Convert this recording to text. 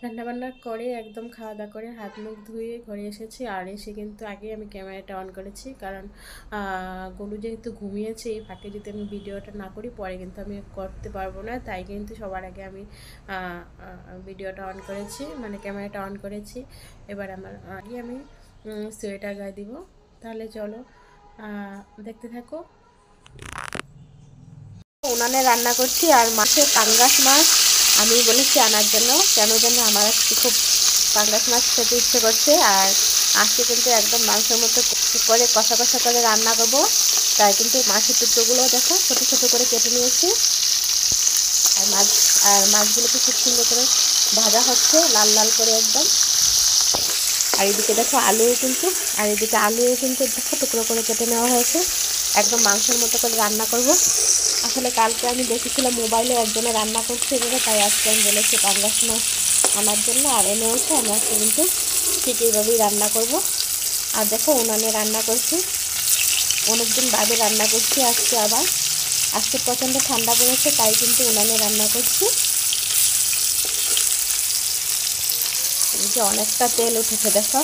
রান্নাবান্না করে একদম খাওয়া দাওয়া করে হাত মুখ ধুয়ে ঘরে এসেছি। আর এসে কিন্তু আগে আমি ক্যামেরাটা অন করেছি, কারণ গলু যেহেতু ঘুমিয়েছে, এই ফাঁকে যদি আমি ভিডিওটা না করি পরে কিন্তু আমি করতে পারবো না। তাই কিন্তু সবার আগে আমি ভিডিওটা অন করেছি, মানে ক্যামেরাটা অন করেছি। এবার আমার আগে আমি সোয়েটার গায়ে দিব। তাহলে চলো দেখতে থাকো। উনানে রান্না করছি, আর মাছের পাঙ্গাস মাছ আমি বলেছি আনার জন্য, কেন যেন আমার আজকে খুব পাঙ্গাস মাছ খেতে ইচ্ছে করছে। আর আজকে কিন্তু একদম মাংসের মতো করে কষা কষা করে রান্না করবো। তাই কিন্তু মাছের টুকরোগুলো দেখো ছোটো ছোটো করে কেটে নিয়েছি। আর মাছগুলোকে খুব সুন্দর করে ভাজা হচ্ছে লাল লাল করে একদম। আর এদিকে দেখো আলুও কিন্তু দেখো টুকরো করে কেটে নেওয়া হয়েছে। একদম মাংসের মতো করে রান্না করব। আসলে কালকে আমি দেখেছিলাম মোবাইলে একজনে রান্না করছে এভাবে, তাই আজকে আমি বলেছি পাঙ্গাস মাছ আনার জন্য, আর এনেওছে। আমি আজকে কিন্তু ঠিক এইভাবেই রান্না করব। আর দেখো উনানে রান্না করছি, অনেকদিন বাদে রান্না করছি আজকে আবার। আজকে প্রচণ্ড ঠান্ডা পড়েছে, তাই কিন্তু উনানে রান্না করছি। এই যে অনেকটা তেল উঠেছে দেখো।